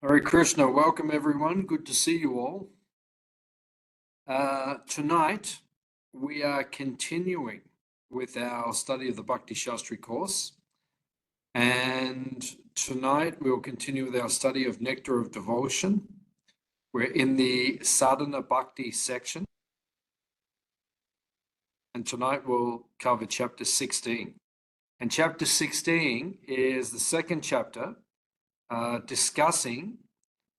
Hare Krishna, welcome everyone. Good to see you all. Tonight, we are continuing with our study of the Bhakti Shastri course. And tonight, we will continue with our study of Nectar of Devotion. We're in the Sadhana Bhakti section. And tonight, we'll cover chapter 16. And chapter 16 is the second chapter discussing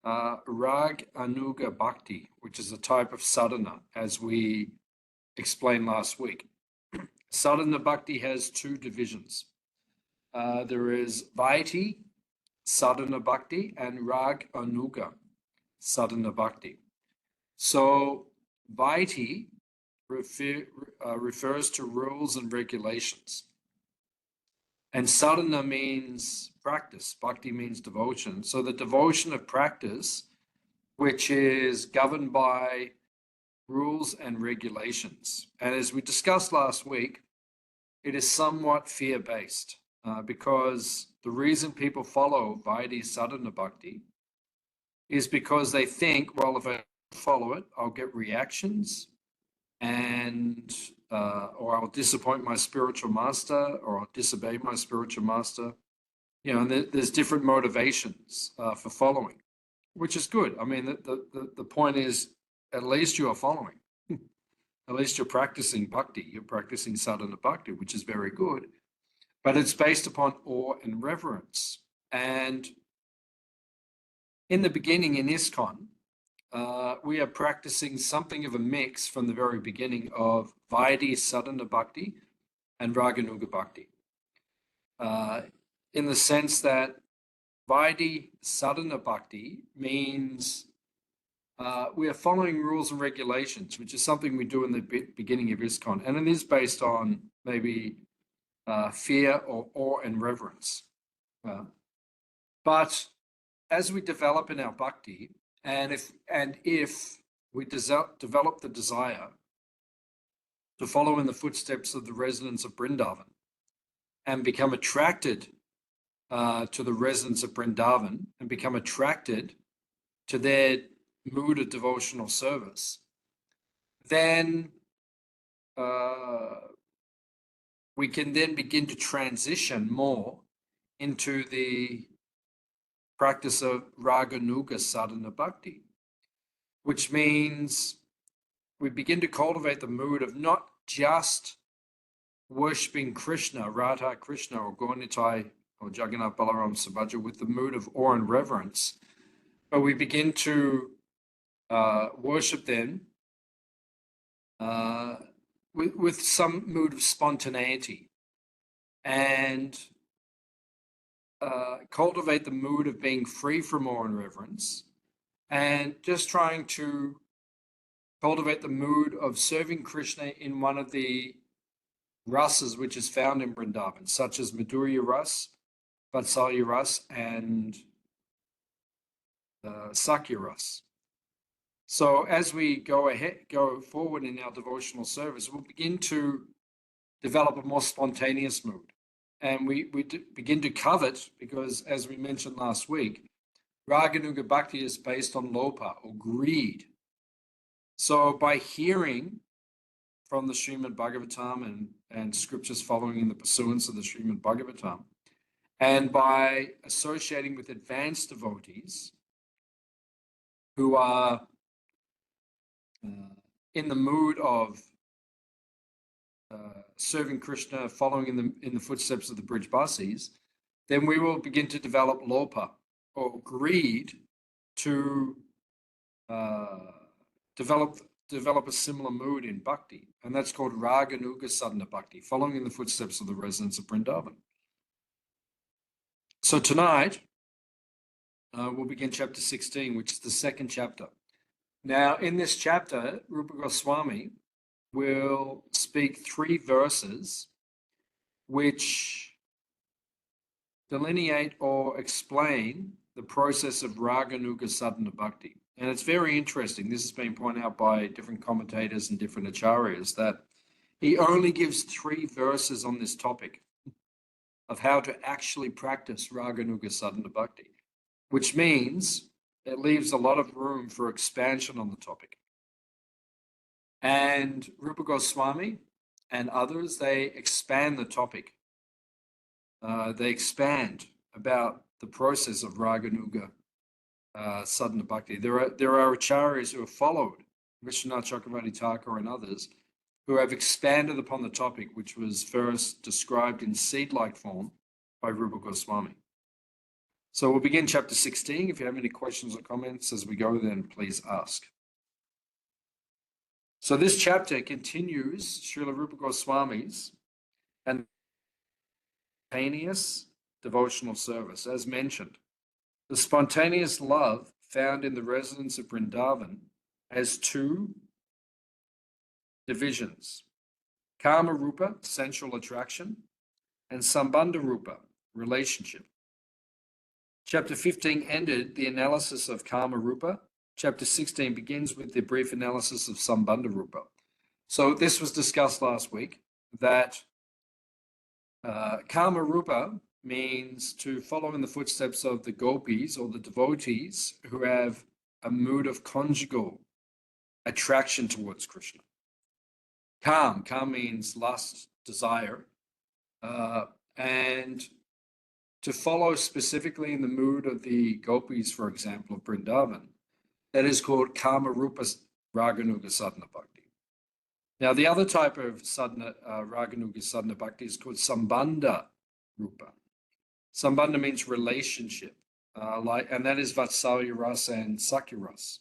Rag Anuga Bhakti, which is a type of sadhana, as we explained last week. Sadhana Bhakti has two divisions. There is Vaiti Sadhana Bhakti and Rag Anuga Sadhana Bhakti. So Vaiti refers to rules and regulations. And sadhana means practice. Bhakti means devotion. So the devotion of practice, which is governed by rules and regulations. And as we discussed last week, it is somewhat fear-based because the reason people follow Vaidhi Sadhana Bhakti is because they think, well, if I follow it, I'll get reactions and or I'll disappoint my spiritual master, or I'll disobey my spiritual master. You know, and there's different motivations for following, which is good. I mean, the point is, at least you are following. At least you're practicing bhakti. You're practicing sadhana bhakti, which is very good. But it's based upon awe and reverence. And in the beginning in ISKCON, we are practicing something of a mix from the very beginning of Vaidhi Sadhana Bhakti and Raganuga Bhakti. In the sense that Vaidhi Sadhana Bhakti means we are following rules and regulations, which is something we do in the beginning of ISKCON. And it is based on maybe fear or awe and reverence. But as we develop in our bhakti, and if we develop the desire to follow in the footsteps of the residents of Vrindavan and become attracted to the residents of Vrindavan and become attracted to their mood of devotional service, then we can then begin to transition more into the practice of Raganuga Sadhana Bhakti, which means we begin to cultivate the mood of not just worshipping Krishna, Radha Krishna, or Gaunitai, or Jagannath Balaram Subhadra with the mood of awe and reverence, but we begin to worship them with some mood of spontaneity and cultivate the mood of being free from awe and reverence, and just trying to cultivate the mood of serving Krishna in one of the rasas which is found in Vrindavan, such as Madhurya Ras, Vatsalya Ras, and Sakya Ras. So as we go forward in our devotional service, we'll begin to develop a more spontaneous mood. And we begin to covet, because as we mentioned last week, Raganuga Bhakti is based on lopa, or greed. So by hearing from the Srimad Bhagavatam and scriptures following in the pursuance of the Srimad Bhagavatam, and by associating with advanced devotees who are in the mood of serving Krishna, following in the footsteps of the Brijbasis, then we will begin to develop lopa, or greed, to develop a similar mood in bhakti, and that's called Raganuga Sadhana Bhakti, following in the footsteps of the residents of Vrindavan. So tonight we'll begin chapter 16, which is the second chapter. Now, in this chapter, Rupa Goswami will speak 3 verses which delineate or explain the process of Raganuga Sadhana Bhakti. And it's very interesting. This has been pointed out by different commentators and different acharyas, that he only gives 3 verses on this topic of how to actually practice Raganuga Sadhana Bhakti, which means it leaves a lot of room for expansion on the topic. And Rupa Goswami and others, they expand the topic. They expand about the process of Raganuga Sadhana Bhakti. There are acharyas who have followed Vishwanath Chakravarti Thakur and others who have expanded upon the topic, which was first described in seed-like form by Rupa Goswami. So we'll begin chapter 16. If you have any questions or comments as we go, then please ask. So this chapter continues Srila Rupa Goswami's and spontaneous devotional service. As mentioned, the spontaneous love found in the residents of Vrindavan has two divisions: Kama Rupa, sensual attraction, and Sambandha Rupa, relationship. Chapter 15 ended the analysis of Kama Rupa. Chapter 16 begins with the brief analysis of Sambandha Rupa. So this was discussed last week, that Kama Rupa means to follow in the footsteps of the gopis or the devotees who have a mood of conjugal attraction towards Krishna. Kam means lust, desire, and to follow specifically in the mood of the gopis, for example, of Vrindavan, that is called Kama Rupa Raganuga Sadhana Bhakti. Now, the other type of sadhana, Raganuga Sadhana Bhakti is called Sambandha Rupa. Sambandha means relationship, and that is Vatsalya Rasa and Sakya Rasa.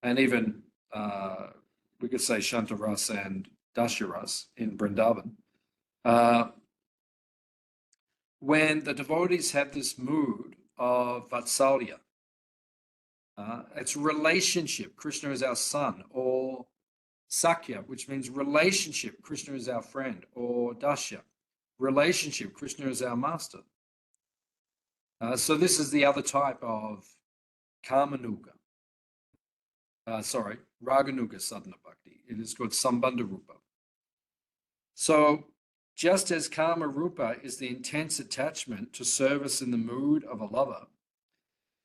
And even we could say Shanta Rasa and Dasya Rasa in Vrindavan. When the devotees have this mood of Vatsalya, it's relationship, Krishna is our son, or Sakya, which means relationship, Krishna is our friend, or Dasya, relationship, Krishna is our master. So this is the other type of Raganuga Sadhana Bhakti. It is called Sambandha Rupa. So just as Kama Rupa is the intense attachment to service in the mood of a lover,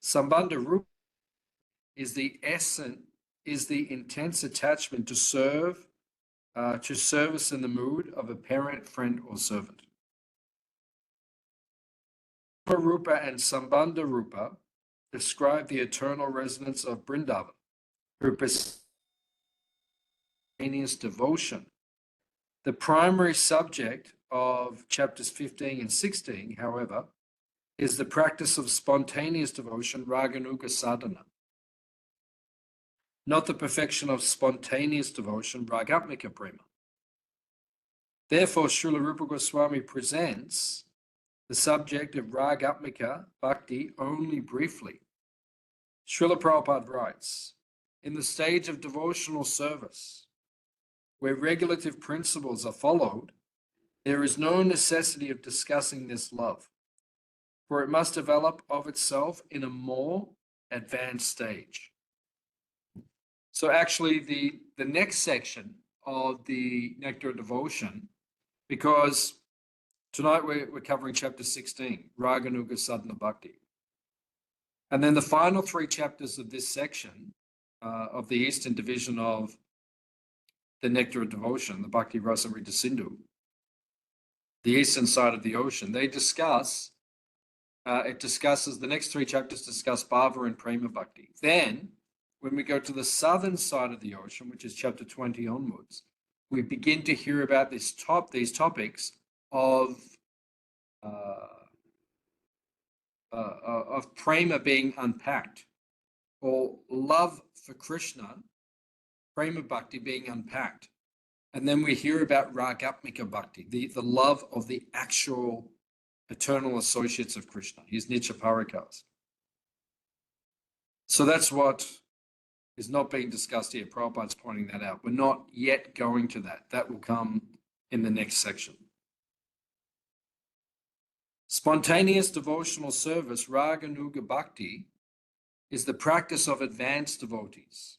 Sambandha Rupa is the intense attachment to service in the mood of a parent, friend, or servant. Kama Rupa and Sambandha Rupa describe the eternal residents of Vrindavan, who possess spontaneous devotion. The primary subject of chapters 15 and 16, however, is the practice of spontaneous devotion, Raganuga Sadhana, not the perfection of spontaneous devotion, Ragatmika Prema. Therefore, Srila Rupa Goswami presents the subject of Ragatmika Bhakti only briefly. Srila Prabhupada writes, in the stage of devotional service, where regulative principles are followed, there is no necessity of discussing this love, for it must develop of itself in a more advanced stage. So actually the next section of the Nectar of Devotion, because tonight we're covering chapter 16, Raganuga Sadhana Bhakti. And then the final three chapters of this section of the Eastern division of the Nectar of Devotion, the Bhakti Rasa Rita Sindhu, the eastern side of the ocean, they discuss, the next three chapters discuss Bhava and Prema Bhakti. Then, when we go to the southern side of the ocean, which is chapter 20 onwards, we begin to hear about these topics of Prema being unpacked, or love for Krishna, Prema Bhakti being unpacked. And then we hear about Ragatmika Bhakti, the love of the actual eternal associates of Krishna, his Nitya Parikas. So that's what is not being discussed here. Prabhupada's pointing that out. We're not yet going to that. That will come in the next section. Spontaneous devotional service, Raganuga Bhakti, is the practice of advanced devotees,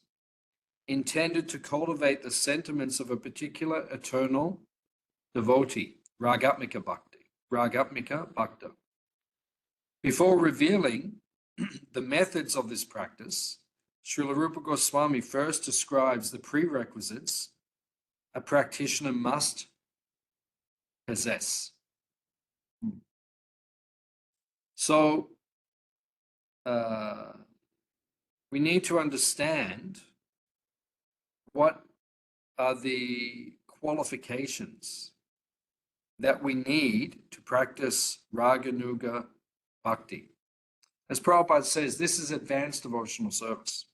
intended to cultivate the sentiments of a particular eternal devotee, Ragatmika Bhakti, Ragatmika Bhakta. Before revealing the methods of this practice, Srila Rupa Goswami first describes the prerequisites a practitioner must possess. So we need to understand what are the qualifications that we need to practice Raganuga Bhakti. As Prabhupada says, this is advanced devotional service.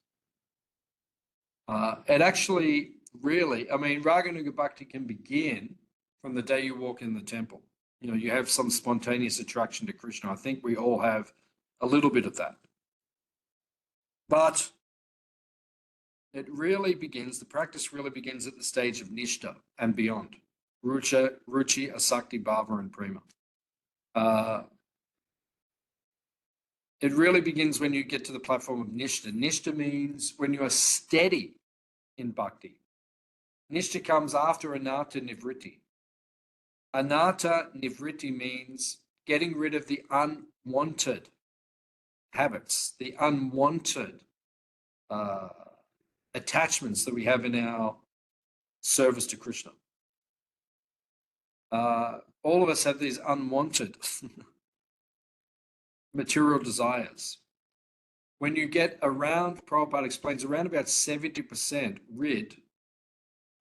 It actually really, I mean, Raganuga Bhakti can begin from the day you walk in the temple. You know, you have some spontaneous attraction to Krishna. I think we all have a little bit of that. But it really begins, the practice really begins at the stage of Nishta and beyond. Ruchi, Asakti, Bhava, and Prema. It really begins when you get to the platform of Nishta. Nishta means when you are steady in Bhakti. Nishta comes after Anatta Nivritti. Anatta Nivritti means getting rid of the unwanted habits, the unwanted attachments that we have in our service to Krishna. All of us have these unwanted material desires. When you get around, Prabhupada explains, around about 70% rid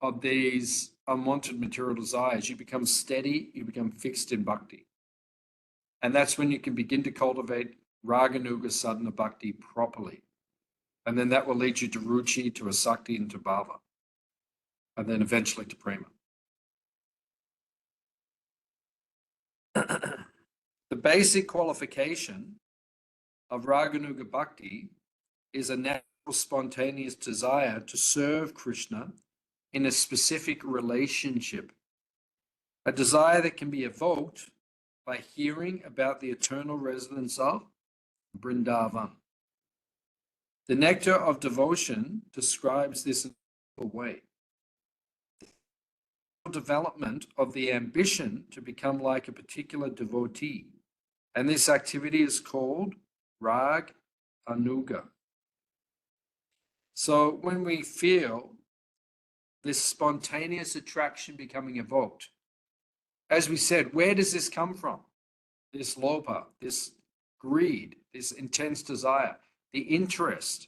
of these unwanted material desires, you become steady, you become fixed in bhakti. And that's when you can begin to cultivate Raganuga Sadhana Bhakti properly. And then that will lead you to Ruchi, to Asakti, and to Bhava. And then eventually to Prema. The basic qualification of Raganuga Bhakti is a natural spontaneous desire to serve Krishna in a specific relationship. A desire that can be evoked by hearing about the eternal residence of Vrindavan. The Nectar of Devotion describes this in a way. The development of the ambition to become like a particular devotee. And this activity is called Rag Anuga. So when we feel this spontaneous attraction becoming evoked, as we said, where does this come from? This lopa, this greed, this intense desire, the interest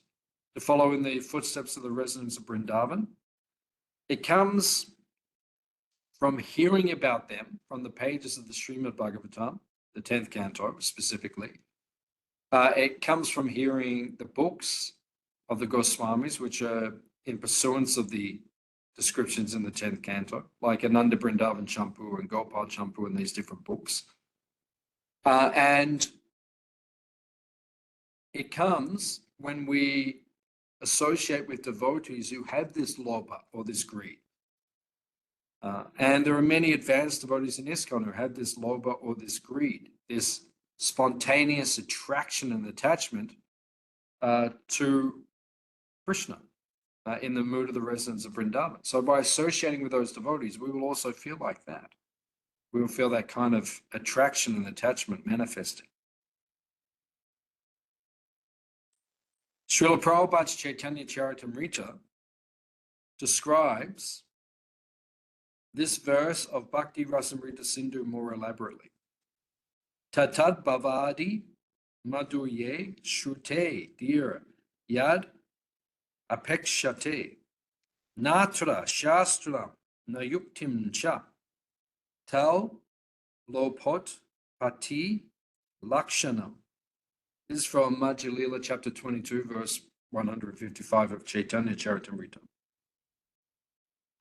to follow in the footsteps of the residents of Vrindavan. It comes from hearing about them from the pages of the Srimad Bhagavatam, the 10th canto specifically. It comes from hearing the books of the Goswamis, which are in pursuance of the descriptions in the 10th canto, like Ananda Vrindavan Champu and Gopal Champu and these different books. And it comes when we associate with devotees who have this lopa or this greed. And there are many advanced devotees in ISKCON who have this lopa or this greed, this spontaneous attraction and attachment to Krishna in the mood of the residents of Vrindavan. So by associating with those devotees, we will also feel like that. We will feel that kind of attraction and attachment manifesting. Srila Prabhupada's Chaitanya Charitamrita describes this verse of Bhakti Rasamrita Sindhu more elaborately. Tatad bhavadi madhurye shrute dir yad apekshate natra shastram nayuktim cha tal lopot pati lakshanam. This is from Madhya Lila, chapter 22, verse 155 of Chaitanya Charitamrita.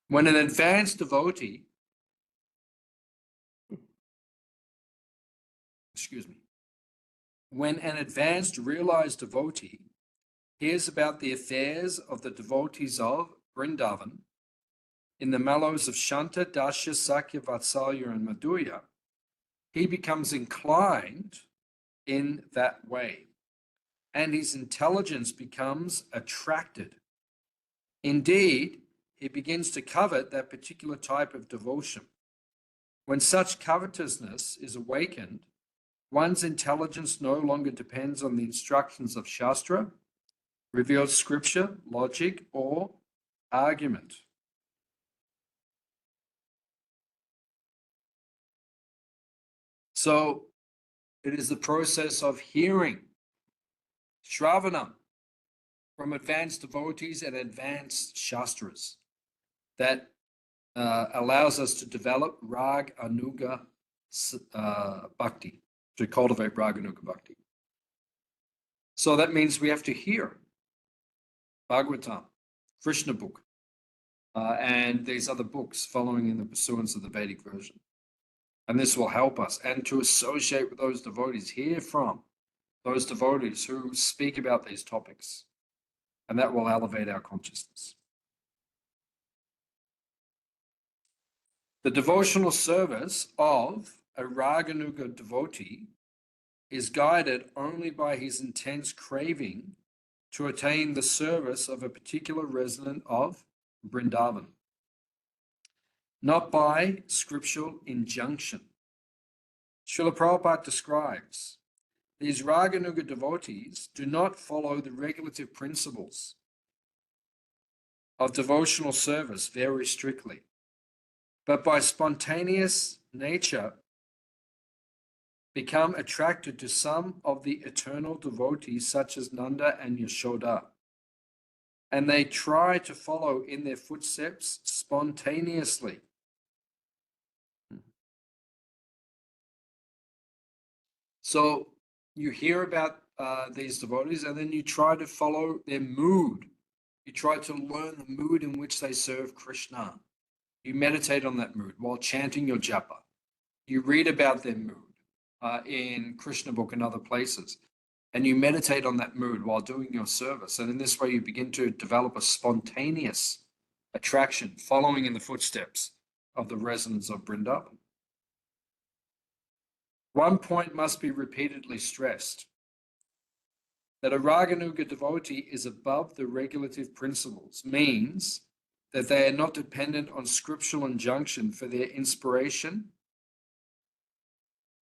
When an advanced devotee, when an advanced realized devotee hears about the affairs of the devotees of Vrindavan in the mellows of Shanta, Dasya, Sakya, Vatsalya, and Madhurya, he becomes inclined in that way, and his intelligence becomes attracted. Indeed, he begins to covet that particular type of devotion. When such covetousness is awakened, One's intelligence no longer depends on the instructions of Shastra, revealed scripture, logic, or argument. So it is the process of hearing, Shravanam, from advanced devotees and advanced Shastras that allows us to develop Rag Anuga Bhakti, to cultivate Rag Anuga Bhakti. So that means we have to hear Bhagavatam, Krishna book, and these other books following in the pursuance of the Vedic version. And this will help us, and to associate with those devotees, hear from those devotees who speak about these topics, and that will elevate our consciousness. The devotional service of a Raganuga devotee is guided only by his intense craving to attain the service of a particular resident of Vrindavan, not by scriptural injunction. Srila Prabhupada describes, these Raganuga devotees do not follow the regulative principles of devotional service very strictly, but by spontaneous nature become attracted to some of the eternal devotees such as Nanda and Yashoda, and they try to follow in their footsteps spontaneously. So you hear about these devotees, and then you try to follow their mood. You try to learn the mood in which they serve Krishna. You meditate on that mood while chanting your japa. You read about their mood in Krishna book and other places, and you meditate on that mood while doing your service. And in this way, you begin to develop a spontaneous attraction, following in the footsteps of the residents of Vrindavan. One point must be repeatedly stressed, that a Raganuga devotee is above the regulative principles, means that they are not dependent on scriptural injunction for their inspiration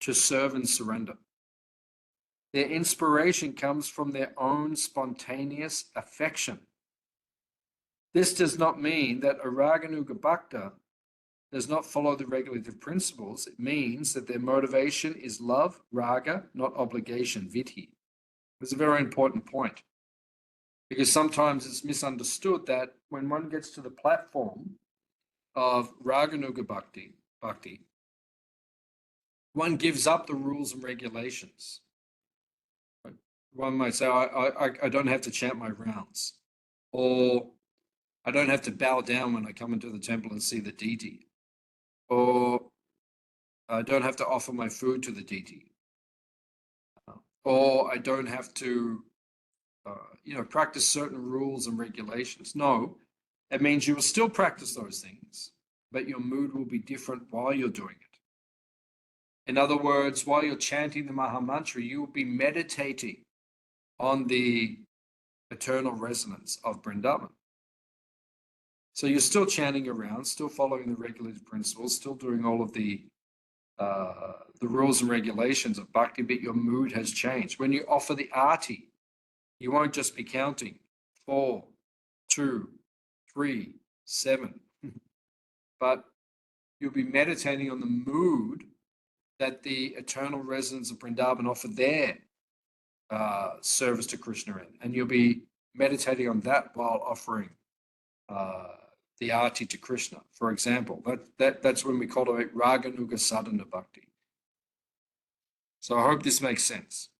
to serve and surrender. Their inspiration comes from their own spontaneous affection. This does not mean that a Raganuga Bhakta does not follow the regulative principles. It means that their motivation is love, raga, not obligation, vidhi. It's a very important point, because sometimes it's misunderstood that when one gets to the platform of Raganuga Bhakti, one gives up the rules and regulations. One might say, I don't have to chant my rounds, or I don't have to bow down when I come into the temple and see the deity, or I don't have to offer my food to the deity, or I don't have to, practice certain rules and regulations. No, it means you will still practice those things, but your mood will be different while you're doing it. In other words, while you're chanting the Maha Mantra, you will be meditating on the eternal resonance of Vrindavan. So you're still chanting around, still following the regulative principles, still doing all of the rules and regulations of bhakti, but your mood has changed. When you offer the arti, you won't just be counting 4, 2, 3, 7, but you'll be meditating on the mood that the eternal residents of Vrindavan offer their service to Krishna in, and you'll be meditating on that while offering the arti to Krishna, for example. That's when we cultivate Raganuga Sadhana Bhakti. So I hope this makes sense.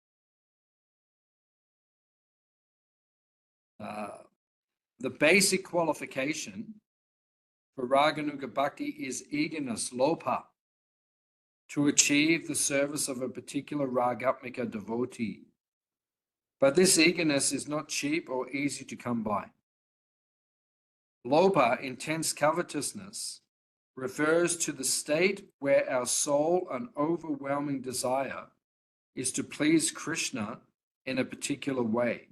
The basic qualification for Raganuga Bhakti is eagerness, lopa, to achieve the service of a particular Ragatmika devotee. But this eagerness is not cheap or easy to come by. Lopa, intense covetousness, refers to the state where our sole and overwhelming desire is to please Krishna in a particular way.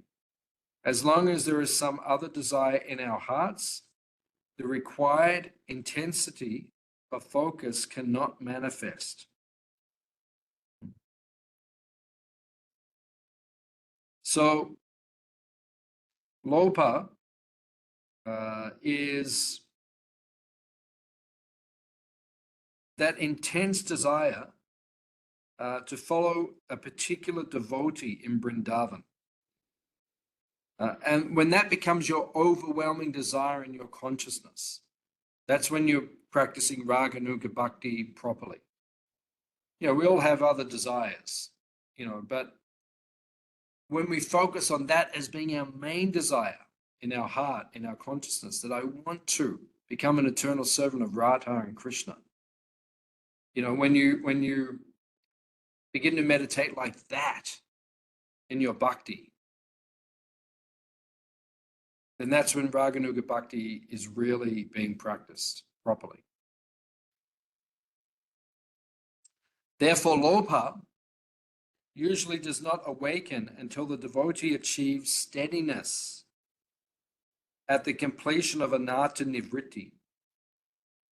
As long as there is some other desire in our hearts, the required intensity of focus cannot manifest. So lopa is that intense desire to follow a particular devotee in Vrindavan. And when that becomes your overwhelming desire in your consciousness, that's when you're practicing Raganuga Bhakti properly. We all have other desires, but when we focus on that as being our main desire in our heart, in our consciousness, that I want to become an eternal servant of Radha and Krishna. When you begin to meditate like that in your bhakti, then that's when Raganuga Bhakti is really being practiced properly. Therefore, lopa usually does not awaken until the devotee achieves steadiness at the completion of anatta nivritti.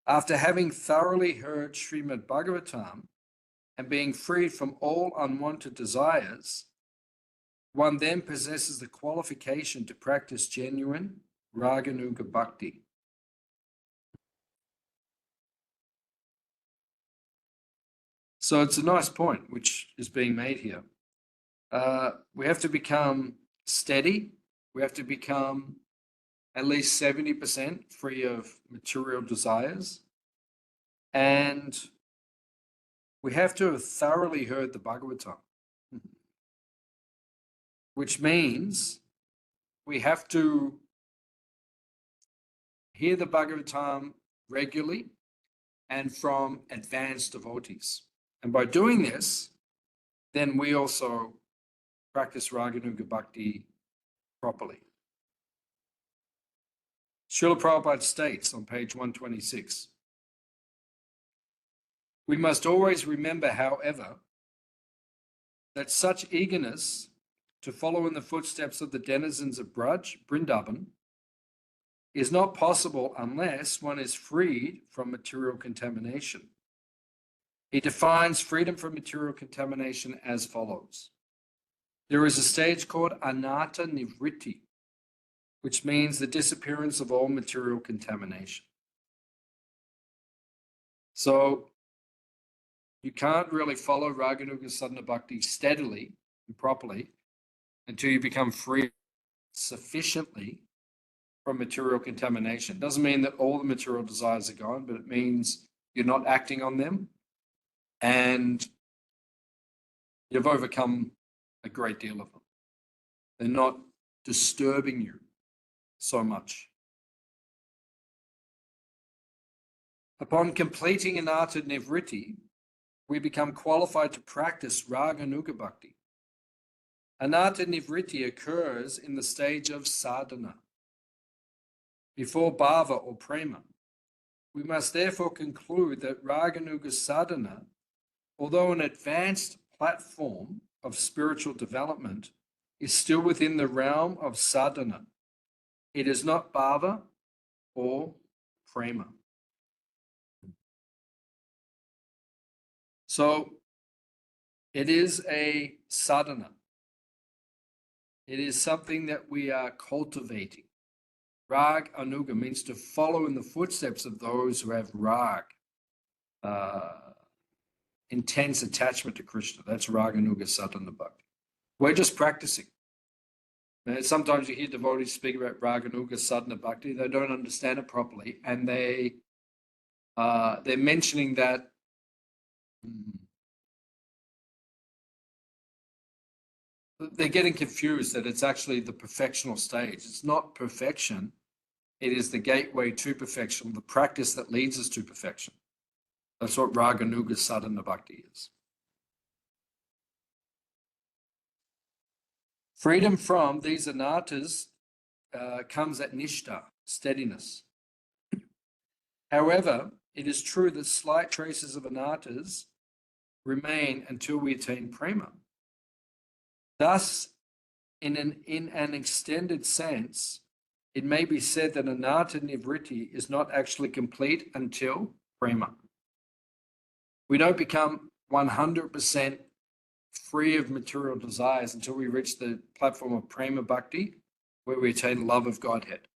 After having thoroughly heard Srimad Bhagavatam and being freed from all unwanted desires, one then possesses the qualification to practice genuine Raganuga Bhakti. So it's a nice point which is being made here. We have to become steady. We have to become at least 70% free of material desires. And we have to have thoroughly heard the Bhagavatam, which means we have to hear the Bhagavatam regularly and from advanced devotees. And by doing this, then we also practice Raganuga Bhakti properly. Srila Prabhupada states on page 126, we must always remember, however, that such eagerness to follow in the footsteps of the denizens of Braj, Vrindavan, is not possible unless one is freed from material contamination. He defines freedom from material contamination as follows. There is a stage called anatta nivritti, which means the disappearance of all material contamination. So you can't really follow Raganuga Sadhana Bhakti steadily and properly until you become free sufficiently from material contamination. Doesn't mean that all the material desires are gone, but it means you're not acting on them and you've overcome a great deal of them. They're not disturbing you so much. Upon completing anatta nivritti, we become qualified to practice Raganuga Bhakti. Anatta nivritti occurs in the stage of sadhana, before bhava or prema. We must therefore conclude that Raganuga sadhana, although an advanced platform of spiritual development, is still within the realm of sadhana. It is not bhava or prema. So it is a sadhana. It is something that we are cultivating. Rag anuga means to follow in the footsteps of those who have rag, intense attachment to Krishna. That's Raganuga Sadhana Bhakti. We're just practicing. And sometimes you hear devotees speak about Raganuga Sadhana Bhakti. They don't understand it properly, and they're mentioning that they're getting confused that it's actually the perfectional stage. It's not perfection. It is the gateway to perfection, the practice that leads us to perfection. That's what Raganuga Sadhana Bhakti is. Freedom from these anartas comes at nishta, steadiness. However, it is true that slight traces of anartas remain until we attain prema. Thus, in an extended sense, it may be said that anatta nivritti is not actually complete until prema. We don't become 100% free of material desires until we reach the platform of Prema Bhakti, where we attain love of Godhead.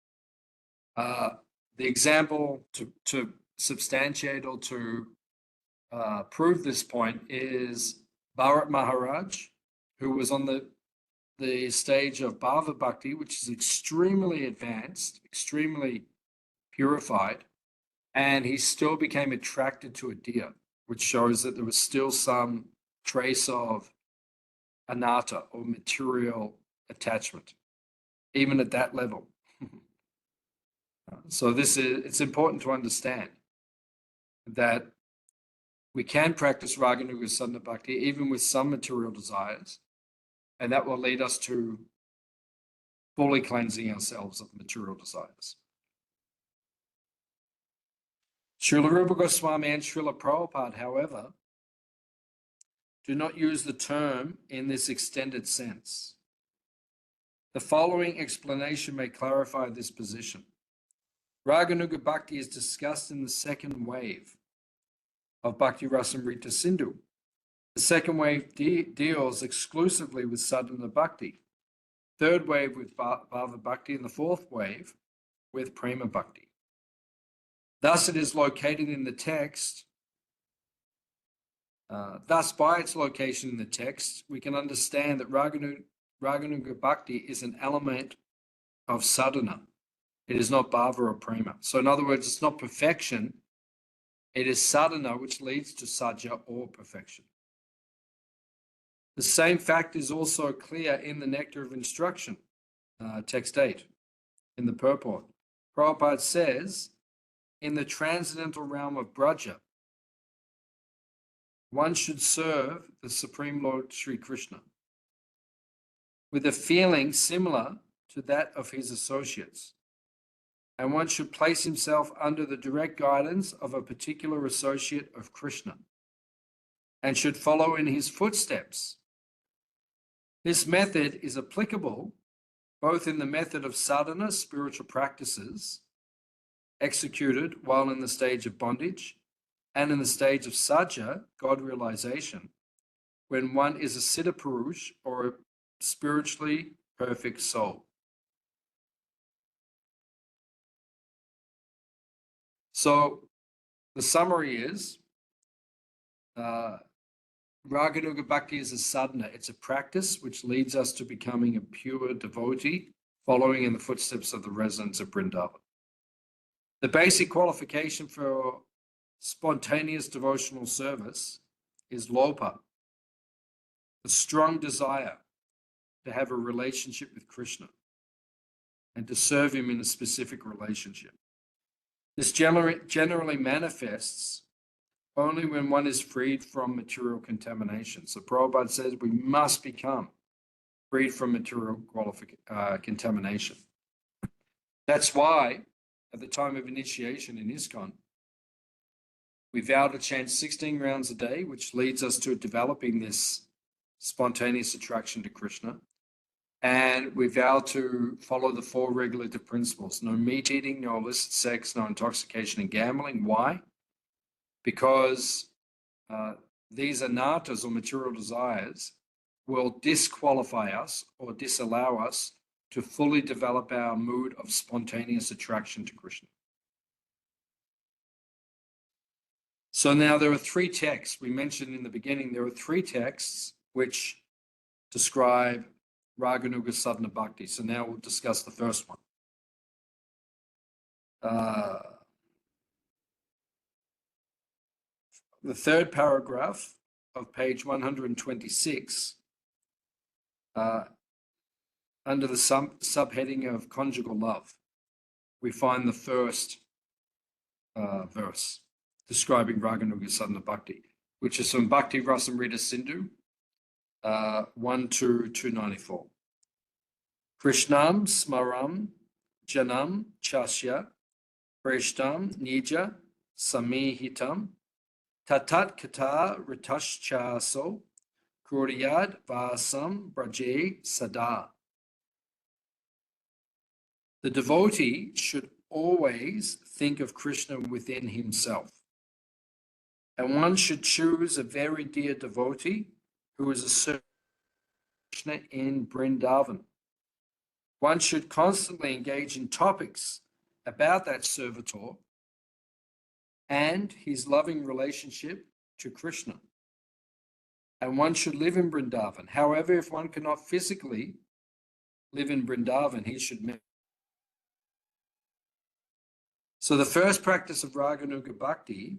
The example to substantiate or to prove this point is Bharat Maharaj, who was on the stage of Bhava Bhakti, which is extremely advanced, extremely purified, and he still became attracted to a deer, which shows that there was still some trace of anatta or material attachment, even at that level. So it's important to understand that we can practice Raganuga Sadhana Bhakti even with some material desires, and that will lead us to fully cleansing ourselves of material desires. Srila Rupa Goswami and Srila Prabhupada, however, do not use the term in this extended sense. The following explanation may clarify this position. Raganuga Bhakti is discussed in the second wave of Bhakti Rasamrita Sindhu. The second wave deals exclusively with Sadhana Bhakti, third wave with Bhava Bhakti, and the fourth wave with Prema Bhakti. Thus, it is located in the text. Thus, by its location in the text, we can understand that Raganuga Bhakti is an element of sadhana. It is not bhava or prema. So in other words, it's not perfection. It is sadhana which leads to sajja or perfection. The same fact is also clear in the Nectar of Instruction, text 8, in the purport. Prabhupada says, in the transcendental realm of Braja, one should serve the Supreme Lord Sri Krishna with a feeling similar to that of his associates. And one should place himself under the direct guidance of a particular associate of Krishna and should follow in his footsteps. This method is applicable both in the method of sadhana, spiritual practices, executed while in the stage of bondage, and in the stage of sajja, God realization, when one is a siddha purush or a spiritually perfect soul. So the summary is Raganuga Bhakti is a sadhana. It's a practice which leads us to becoming a pure devotee, following in the footsteps of the residents of Vrindavan. The basic qualification for spontaneous devotional service is lopa, a strong desire to have a relationship with Krishna and to serve him in a specific relationship. This generally manifests only when one is freed from material contamination. So Prabhupada says we must become freed from material contamination. That's why at the time of initiation in ISKCON, we vow to chant 16 rounds a day, which leads us to developing this spontaneous attraction to Krishna. And we vow to follow the 4 regulative principles: no meat eating, no illicit sex, no intoxication and gambling. Why? Because these anartas or material desires will disqualify us or disallow us to fully develop our mood of spontaneous attraction to Krishna. So now there are 3 texts we mentioned in the beginning. There are 3 texts which describe Raganuga Sadhana Bhakti. So now we'll discuss the first one. The third paragraph of page 126, under the subheading of conjugal love, we find the first verse describing Raganuga Sadhana Bhakti, which is from Bhakti Rasamrita Sindhu 1 to 294. Krishnam smaram janam chasya preshtam nija samihitam tatat kata ritashchaso kuryad vasam braje sada. The devotee should always think of Krishna within himself, and one should choose a very dear devotee who is a servant of Krishna in Vrindavan. One should constantly engage in topics about that servitor and his loving relationship to Krishna. And one should live in Vrindavan. However, if one cannot physically live in Vrindavan, he should meditate. So the first practice of Raganuga Bhakti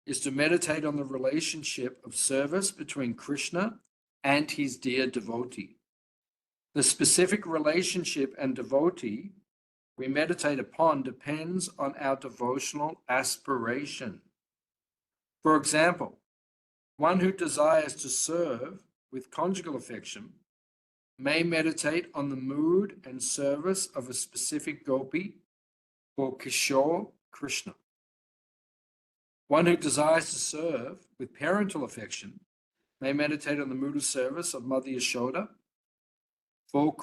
is to meditate on the relationship of service between Krishna and his dear devotee. The specific relationship and devotee we meditate upon depends on our devotional aspiration. For example, one who desires to serve with conjugal affection may meditate on the mood and service of a specific gopi or Kishore Krishna. One who desires to serve with parental affection may meditate on the mood of service of Mother Yashoda for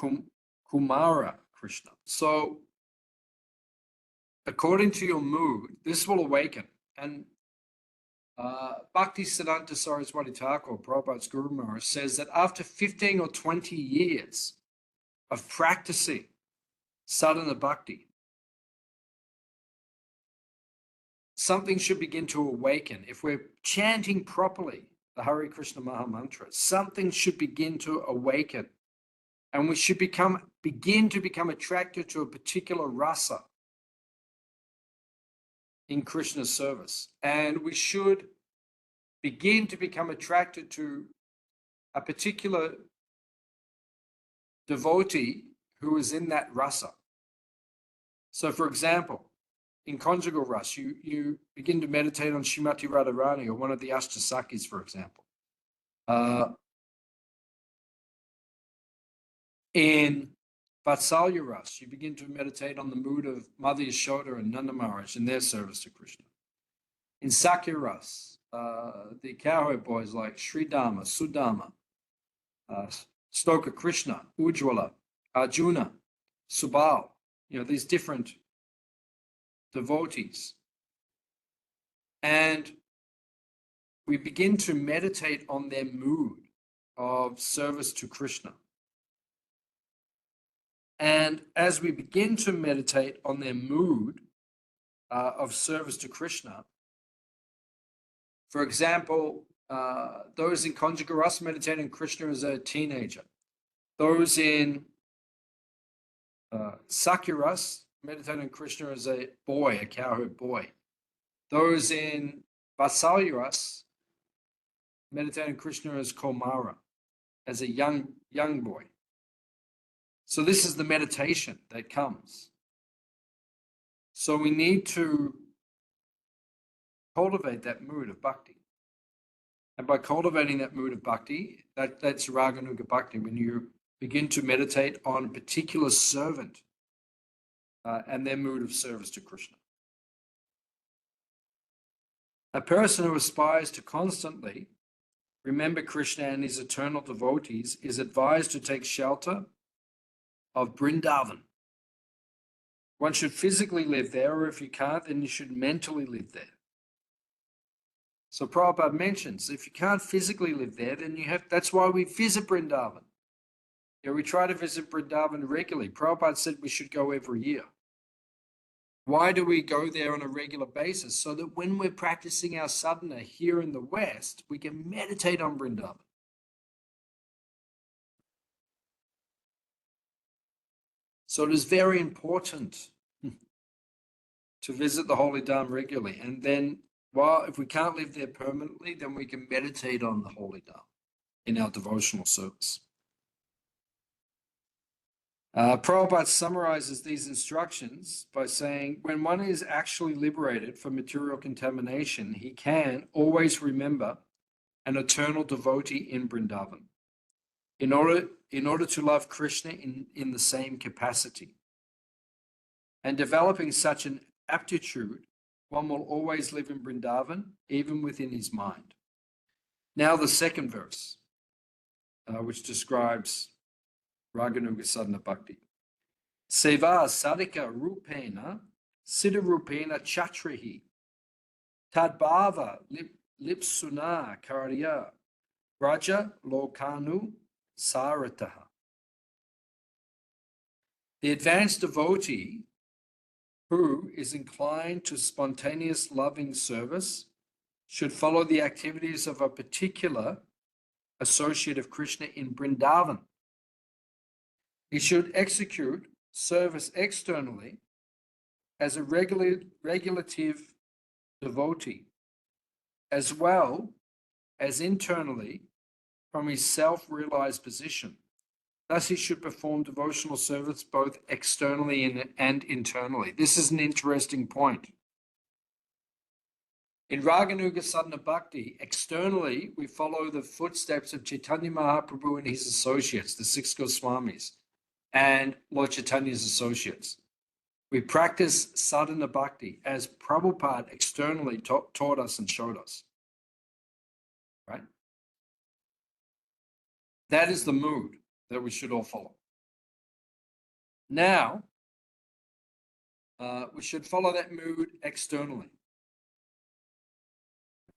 Kumara Krishna. So, according to your mood, this will awaken. And Bhakti Siddhanta Saraswati Thakur, Prabhupada's Guru Maharaj, says that after 15 or 20 years of practicing sadhana bhakti, something should begin to awaken. If we're chanting properly the Hare Krishna Maha Mantra, something should begin to awaken. And we should begin to become attracted to a particular rasa in Krishna's service. And we should begin to become attracted to a particular devotee who is in that rasa. So, for example, in conjugal rasa, you begin to meditate on Srimati Radharani or one of the Ashtasakis, for example. In Vatsalya rasa, you begin to meditate on the mood of Mother Yashoda and Nanda Maharaj in their service to Krishna. In Sakya rasa, the cowherd boys like Sridama, Sudama, Stoka Krishna, Ujjwala, Arjuna, Subal, these different devotees. And we begin to meditate on their mood of service to Krishna. And as we begin to meditate on their mood of service to Krishna, for example, those in conjugal rasa meditate on Krishna as a teenager. Those in Sakya rasa meditate on Krishna as a boy, a cowherd boy. Those in Vatsalya rasa meditate on Krishna as Komara, as a young boy. So this is the meditation that comes. So we need to cultivate that mood of bhakti. And by cultivating that mood of bhakti, that's Raganuga Bhakti, when you begin to meditate on a particular servant and their mood of service to Krishna. A person who aspires to constantly remember Krishna and his eternal devotees is advised to take shelter of Vrindavan. One should physically live there, or if you can't, then you should mentally live there. So Prabhupada mentions, if you can't physically live there, then that's why we visit Vrindavan. We try to visit Vrindavan regularly. Prabhupada said we should go every year. Why do we go there on a regular basis? So that when we're practicing our sadhana here in the West, we can meditate on Vrindavan. So it is very important to visit the Holy Dham regularly. And then, if we can't live there permanently, then we can meditate on the Holy Dham in our devotional service. Prabhupada summarizes these instructions by saying, when one is actually liberated from material contamination, he can always remember an eternal devotee in Vrindavan in order to love Krishna in the same capacity. And developing such an aptitude, one will always live in Vrindavan, even within his mind. Now the second verse, which describes Raganuga Sadhana Bhakti. Seva sadhika rupena siddha rupena chatrihi tadbhava lipsuna karya Braja Lokanu Sarataha. The advanced devotee who is inclined to spontaneous loving service should follow the activities of a particular associate of Krishna in Vrindavan. He should execute service externally as a regulative devotee, as well as internally from his self-realized position. Thus, he should perform devotional service both externally and internally. This is an interesting point. In Raganuga Sadhana Bhakti, externally, we follow the footsteps of Chaitanya Mahaprabhu and his associates, the six Goswamis, and Lord Chaitanya's associates. We practice sadhana bhakti as Prabhupada externally taught us and showed us. Right? That is the mood that we should all follow. Now, we should follow that mood externally.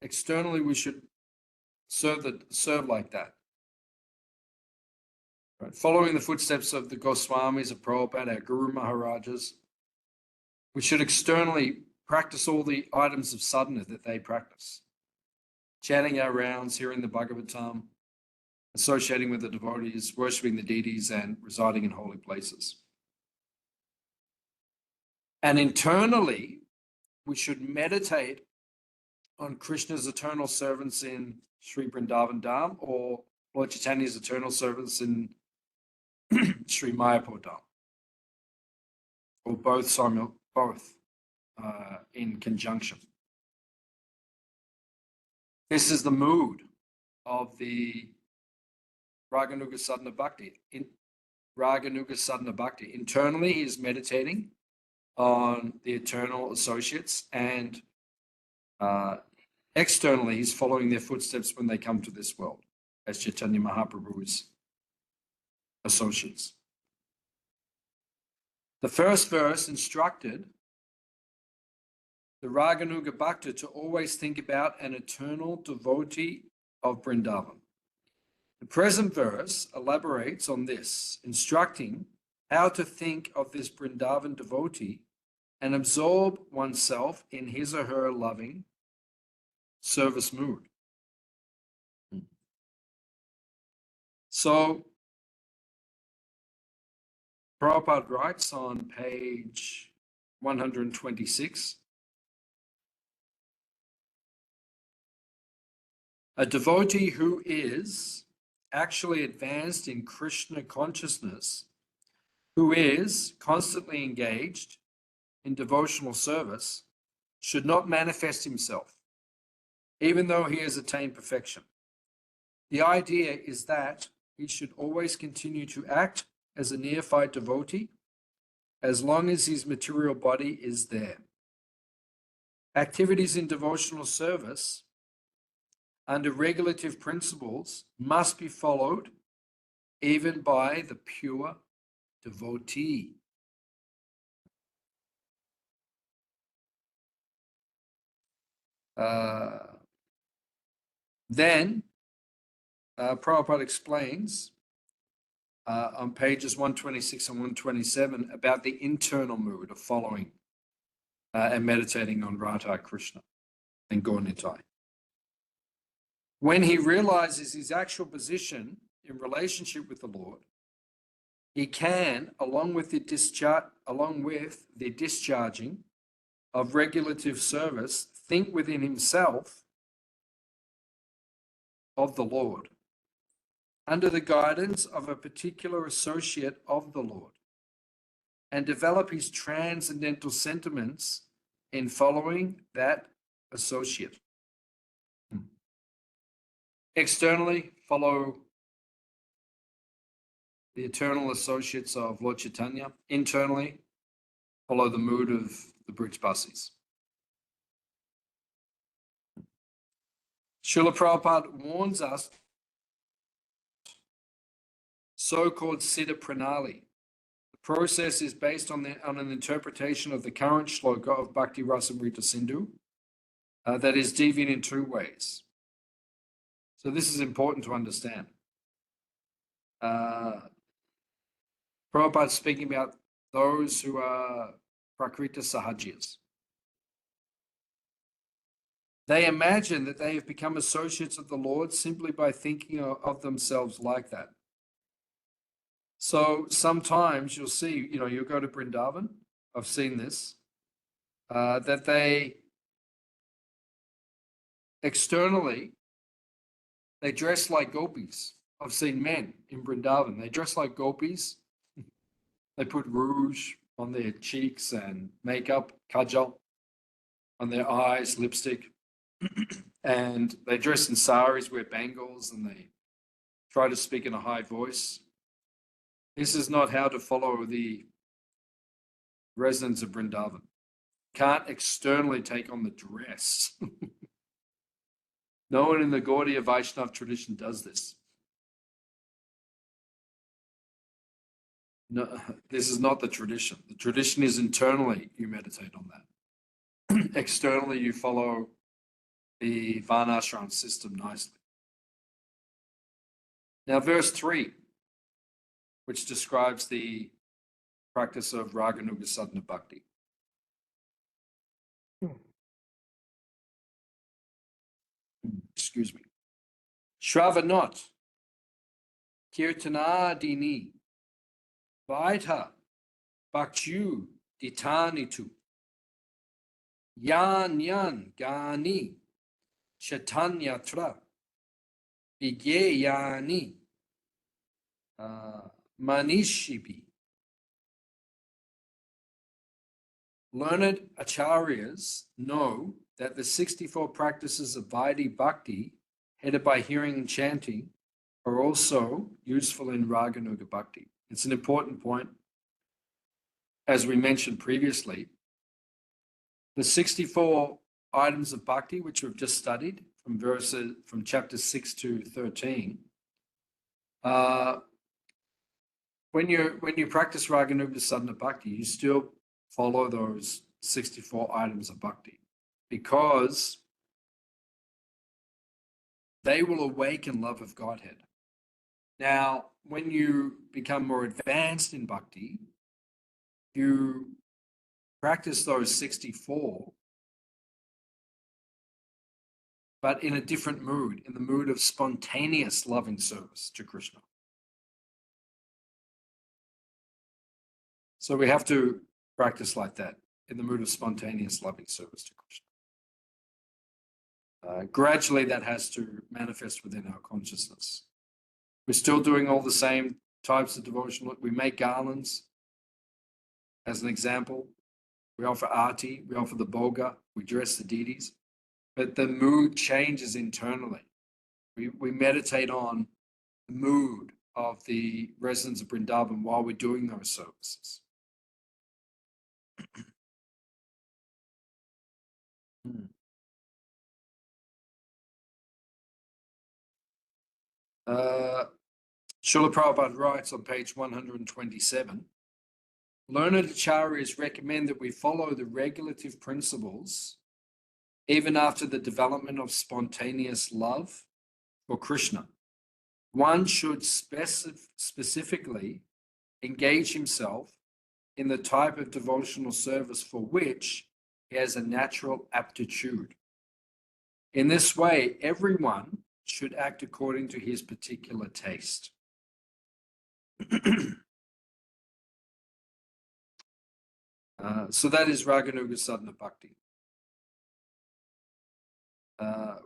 Externally, we should serve like that. Right? Following the footsteps of the Goswamis, of Prabhupada, our Guru Maharajas, we should externally practice all the items of sadhana that they practice. Chanting our rounds, hearing the Bhagavatam, associating with the devotees, worshipping the deities, and residing in holy places. And internally, we should meditate on Krishna's eternal servants in Sri Vrindavan Dham, or Lord Chaitanya's eternal servants in Sri Mayapur Dham, or both in conjunction. This is the mood of the Raganuga Sadhana Bhakti. In Raganuga Sadhana Bhakti, internally he is meditating on the eternal associates, and externally he's following their footsteps when they come to this world as Chaitanya Mahaprabhu's associates. The first verse instructed the Raganuga Bhakta to always think about an eternal devotee of Vrindavan. The present verse elaborates on this, instructing how to think of this Vrindavan devotee and absorb oneself in his or her loving service mood. So, Prabhupada writes on page 126, a devotee who is actually advanced in Krishna consciousness, who is constantly engaged in devotional service, should not manifest himself, even though he has attained perfection. The idea is that he should always continue to act as a neophyte devotee as long as his material body is there. Activities in devotional service under regulative principles must be followed even by the pure devotee. Then Prabhupada explains on pages 126 and 127 about the internal mood of following and meditating on Radha Krishna and Gaur-Nitai. When he realizes his actual position in relationship with the Lord, he can, along with the discharging of regulative service, think within himself of the Lord, under the guidance of a particular associate of the Lord, and develop his transcendental sentiments in following that associate. Externally, follow the eternal associates of Lord Chaitanya. Internally, follow the mood of the Brij-Basis. Srila Prabhupada warns us so-called Siddha Pranali. The process is based on an interpretation of the current shloka of Bhakti Rasamrita Sindhu that is deviant in two ways. So this is important to understand. Prabhupada speaking about those who are Prakrita Sahajias. They imagine that they have become associates of the Lord simply by thinking of themselves like that. So sometimes you'll see, you'll go to Vrindavan. I've seen this, that they externally, they dress like gopis. I've seen men in Vrindavan. They dress like gopis. They put rouge on their cheeks and makeup, kajal on their eyes, lipstick. And they dress in saris, wear bangles, and they try to speak in a high voice. This is not how to follow the residents of Vrindavan. Can't externally take on the dress. No one in the Gaudiya Vaishnav tradition does this. No, this is not the tradition. The tradition is internally you meditate on that. Externally you follow the Varnashram system nicely. Now verse 3, which describes the practice of Raganuga Sadhana Bhakti. Excuse me. Shravanot, Kirtanadini, Vaita, Bhaktyu, Ditanitu, Yan Gani, Chaitanyatra, Vigeyani, Manishibi. Learned acharyas know that the 64 practices of Vaidhi Bhakti, headed by hearing and chanting, are also useful in Raganuga Bhakti. It's an important point. As we mentioned previously, the 64 items of Bhakti, which we've just studied from chapter 6 to 13, when you practice Raganuga Sadhana Bhakti, you still follow those 64 items of Bhakti because they will awaken love of Godhead. Now, when you become more advanced in Bhakti, you practice those 64, but in a different mood, in the mood of spontaneous loving service to Krishna. So we have to practice like that, in the mood of spontaneous loving service to Krishna. Gradually, that has to manifest within our consciousness. We're still doing all the same types of devotion. We make garlands, as an example. We offer arti, we offer the bhoga, we dress the deities. But the mood changes internally. We meditate on the mood of the residents of Vrindavan while we're doing those services. Srila Prabhupada writes on page 127, learned acharyas recommend that we follow the regulative principles even after the development of spontaneous love for Krishna. One should specifically engage himself in the type of devotional service for which he has a natural aptitude. In this way, everyone should act according to his particular taste. So that is Raganuga Sadhana Bhakti.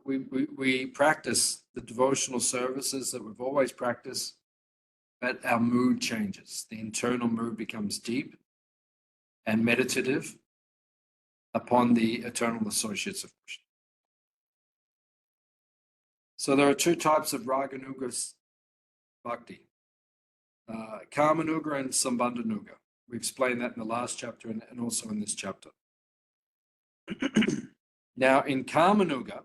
We practice the devotional services that we've always practiced, but our mood changes. The internal mood becomes deep and meditative upon the eternal associates of Krishna. So there are two types of Raganuga Bhakti, Kamanuga and Sambandhanuga. We explained that in the last chapter and also in this chapter. Now, in Kamanuga,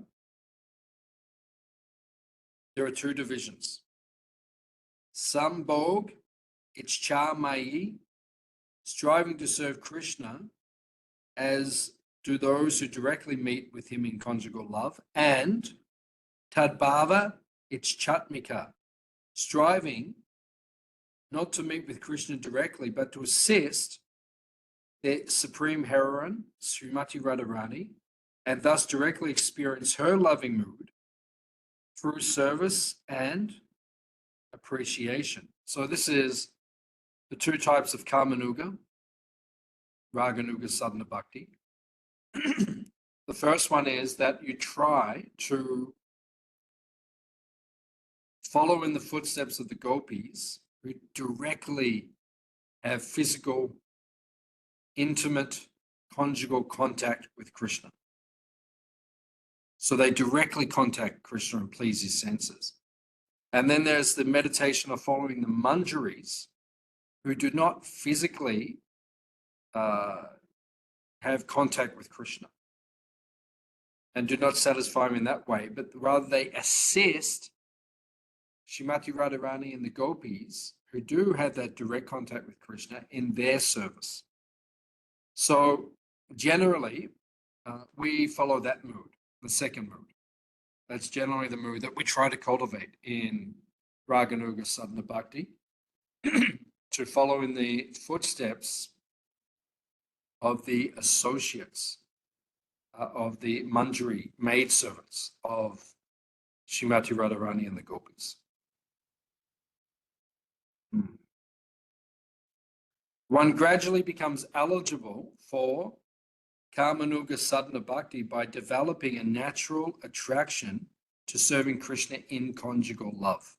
there are two divisions. Sambhog, Ichchamayi, striving to serve Krishna, as do those who directly meet with him in conjugal love, and Tadbhava, Ichatmika, striving not to meet with Krishna directly, but to assist the supreme heroine, Srimati Radharani, and thus directly experience her loving mood through service and appreciation. So this is the two types of Kamanuga, Raganuga, Sadhana Bhakti. The first one is that you try to follow in the footsteps of the gopis who directly have physical, intimate, conjugal contact with Krishna. So they directly contact Krishna and please his senses. And then there's the meditation of following the manjaris who do not physically have contact with Krishna and do not satisfy him in that way, but rather they assist Srimati Radharani and the gopis who do have that direct contact with Krishna in their service. So generally, we follow that mood, the second mood. That's generally the mood that we try to cultivate in Raganuga Sadhana Bhakti, to follow in the footsteps of the associates, of the manjari, maidservants of Srimati Radharani and the gopis. One gradually becomes eligible for Kamanuga Sadhana Bhakti by developing a natural attraction to serving Krishna in conjugal love.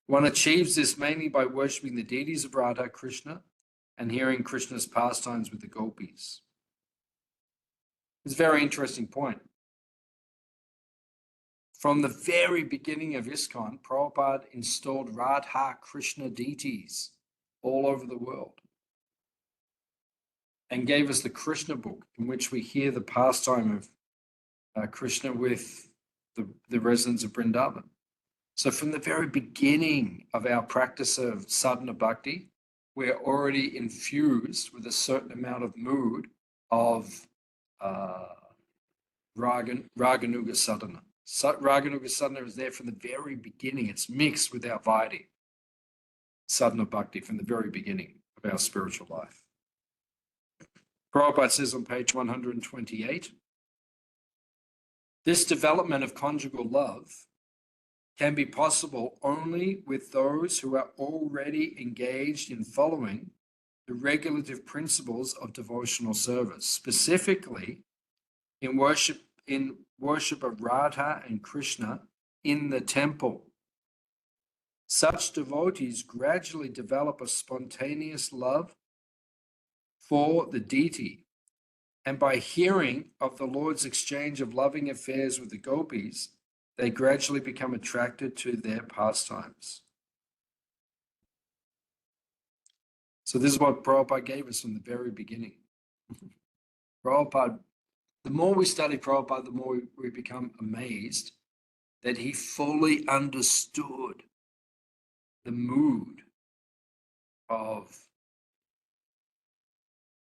One achieves this mainly by worshipping the deities of Radha, Krishna, and hearing Krishna's pastimes with the gopis. It's a very interesting point. From the very beginning of ISKCON, Prabhupada installed Radha Krishna deities all over the world and gave us the Krishna book, in which we hear the pastime of Krishna with the residents of Vrindavan. So from the very beginning of our practice of sadhana bhakti, we're already infused with a certain amount of mood of Raganuga sadhana. Raganuga sadhana is there from the very beginning. It's mixed with our Vaidhi sadhana bhakti from the very beginning of our spiritual life. Prabhupada says on page 128, this development of conjugal love can be possible only with those who are already engaged in following the regulative principles of devotional service, specifically in worship of Radha and Krishna in the temple. Such devotees gradually develop a spontaneous love for the deity, and by hearing of the Lord's exchange of loving affairs with the gopis, they gradually become attracted to their pastimes. So this is what Prabhupada gave us from the very beginning. Prabhupada, the more we study Prabhupada, the more we become amazed that he fully understood the mood of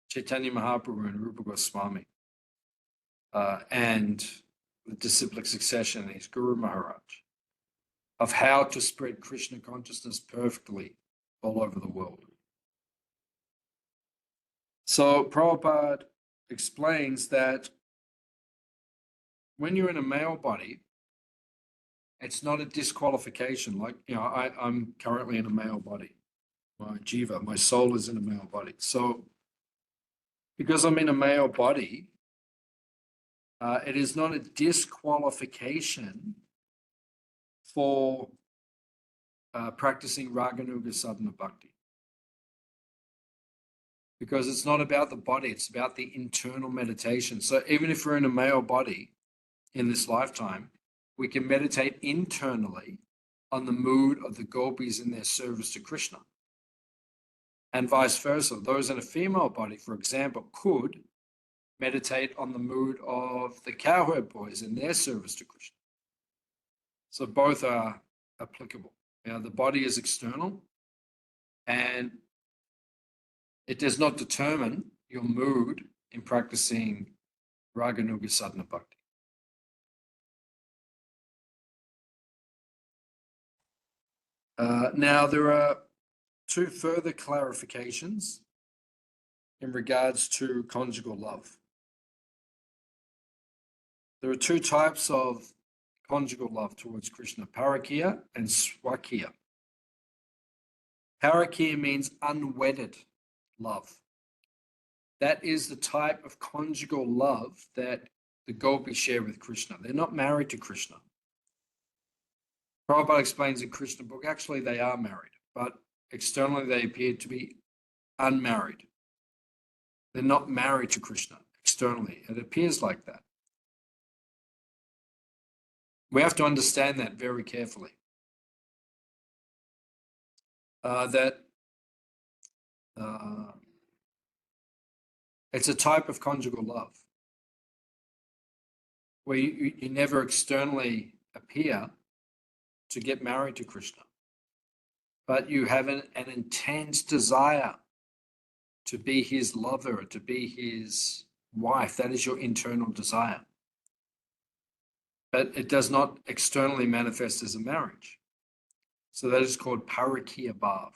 Chaitanya Mahaprabhu and Rupa Goswami and the disciplic succession and his Guru Maharaj, of how to spread Krishna consciousness perfectly all over the world. So Prabhupada explains that when you're in a male body, it's not a disqualification. Like, I'm currently in a male body. My jiva, my soul is in a male body. So because I'm in a male body, it is not a disqualification for practicing Raganuga Sadhana Bhakti. Because it's not about the body, it's about the internal meditation. So even if we're in a male body in this lifetime, we can meditate internally on the mood of the gopis in their service to Krishna. And vice versa. Those in a female body, for example, could meditate on the mood of the cowherd boys in their service to Krishna. So both are applicable. The body is external, and it does not determine your mood in practicing Raganuga Sadhana Bhakti. Now, there are two further clarifications in regards to conjugal love. There are two types of conjugal love towards Krishna, parakya and swakya. Parakya means unwedded love. That is the type of conjugal love that the gopis share with Krishna. They're not married to Krishna. Prabhupada explains in Krishna book, actually they are married, but externally they appear to be unmarried. They're not married to Krishna externally. It appears like that. We have to understand that very carefully. It's a type of conjugal love where you never externally appear to get married to Krishna, but you have an intense desire to be his lover, to be his wife. That is your internal desire. But it does not externally manifest as a marriage. So that is called parakya bhav.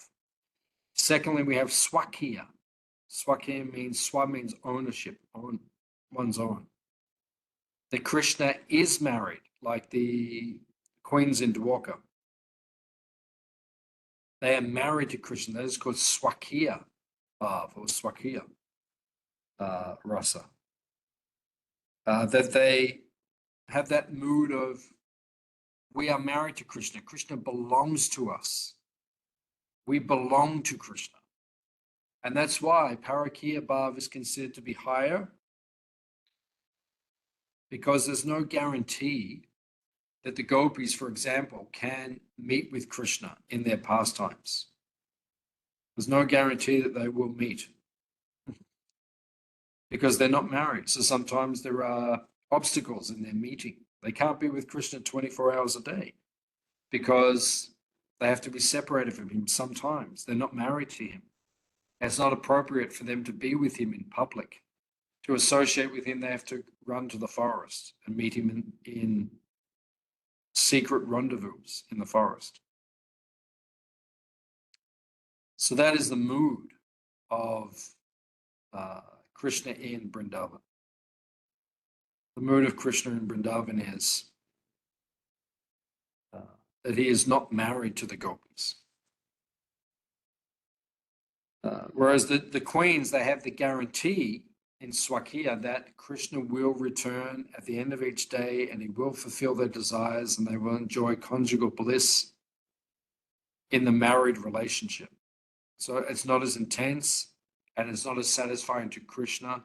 Secondly, we have swakya. Swakya means, swa means ownership, one's own. That Krishna is married, like the queens in Dwarka. They are married to Krishna. That is called swakya bhav or swakya rasa. That they have that mood of, we are married to Krishna. Krishna belongs to us. We belong to Krishna. And that's why parakya bhav is considered to be higher, because there's no guarantee that the gopis, for example, can meet with Krishna in their pastimes. There's no guarantee that they will meet because they're not married. So sometimes there are obstacles in their meeting. They can't be with Krishna 24 hours a day because they have to be separated from him sometimes. They're not married to him. It's not appropriate for them to be with him in public. To associate with him, they have to run to the forest and meet him in secret rendezvous in the forest. So that is the mood of Krishna in Vrindavan. The mood of Krishna in Vrindavan is that he is not married to the gopis. Whereas the queens, they have the guarantee in Swakya that Krishna will return at the end of each day and he will fulfill their desires and they will enjoy conjugal bliss in the married relationship. So it's not as intense and it's not as satisfying to Krishna.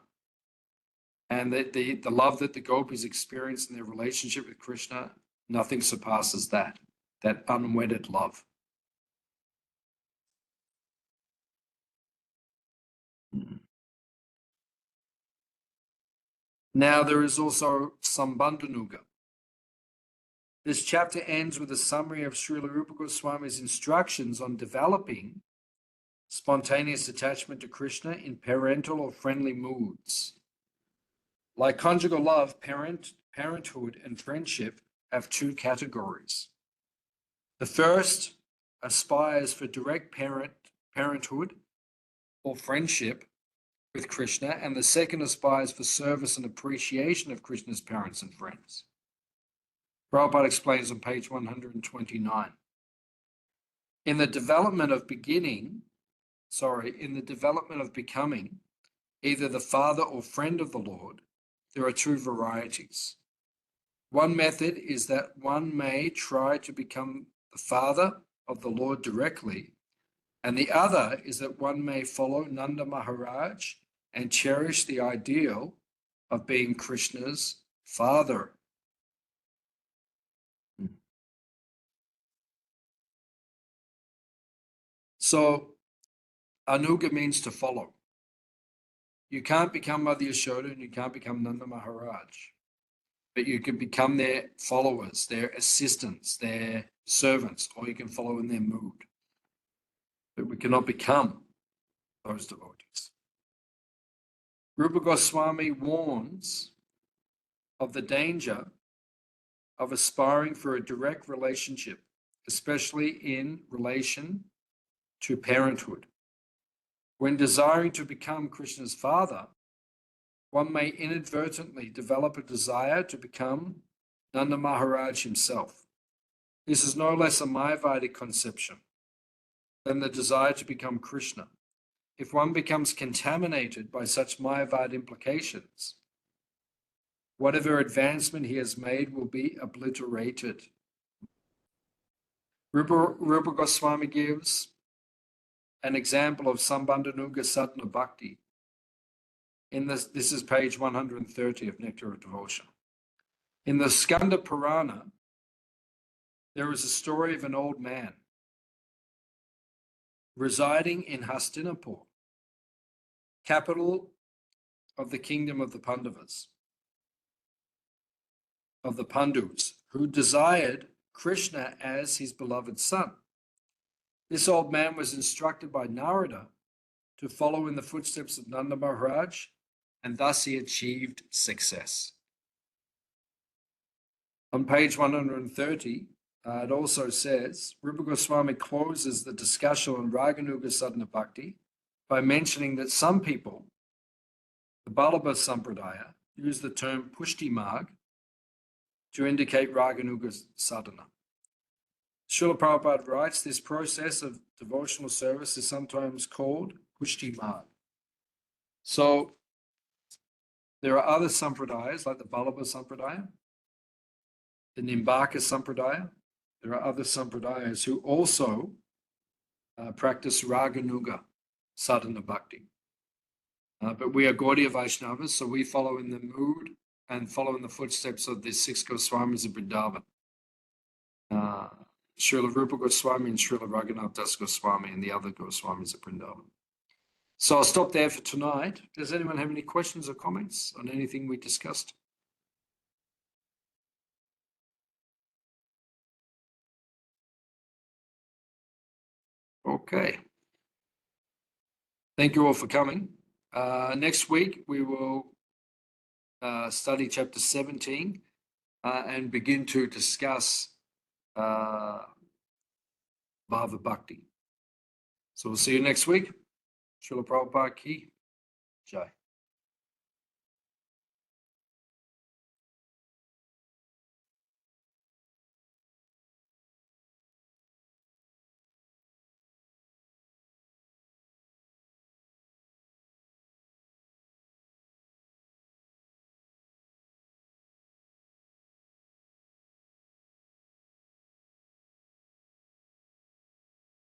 And the love that the gopis experience in their relationship with Krishna, nothing surpasses that unwedded love. Now there is also Sambandhanuga. This chapter ends with a summary of Srila Rupa Goswami's instructions on developing spontaneous attachment to Krishna in parental or friendly moods. Like conjugal love, parenthood and friendship have two categories. The first aspires for direct parenthood or friendship with Krishna, and the second aspires for service and appreciation of Krishna's parents and friends. Prabhupada explains on page 129. In the development of becoming either the father or friend of the Lord, there are two varieties. One method is that one may try to become the father of the Lord directly, and the other is that one may follow Nanda Maharaj and cherish the ideal of being Krishna's father. So, Anuga means to follow. You can't become Mother Yashoda and you can't become Nanda Maharaj, but you can become their followers, their assistants, their servants, or you can follow in their mood. But we cannot become those devotees. Rupa Goswami warns of the danger of aspiring for a direct relationship, especially in relation to parenthood. When desiring to become Krishna's father, one may inadvertently develop a desire to become Nanda Maharaj himself. This is no less a Mayavadi conception than the desire to become Krishna. If one becomes contaminated by such Mayavad implications, whatever advancement he has made will be obliterated. Rupa Goswami gives an example of Sambandhanuga Sadhana Bhakti. This is page 130 of Nectar of Devotion. In the Skanda Purana, there is a story of an old man residing in Hastinapur, capital of the kingdom of the Pandavas, of the Pandus, who desired Krishna as his beloved son. This old man was instructed by Narada to follow in the footsteps of Nanda Maharaj, and thus he achieved success. On page 130, it also says, Rupa Goswami closes the discussion on Raganuga Sadhana Bhakti by mentioning that some people, the Vallabha Sampradaya, use the term Pushti Marg to indicate Raganuga sadhana. Srila Prabhupada writes, this process of devotional service is sometimes called Pushti Marg. So there are other sampradayas like the Vallabha Sampradaya, the Nimbaka Sampradaya. There are other sampradayas who also practice Raganuga sadhana bhakti. But we are Gaudiya Vaishnavas, so we follow in the mood and follow in the footsteps of the 6 Goswamis of Vrindavan. Srila Rupa Goswami and Srila Raghunath Das Goswami and the other Goswamis of Vrindavan. So I'll stop there for tonight. Does anyone have any questions or comments on anything we discussed? Okay. Thank you all for coming. Next week, we will study chapter 17 and begin to discuss Bhava Bhakti. So we'll see you next week. Srila Prabhupada Ki Jai.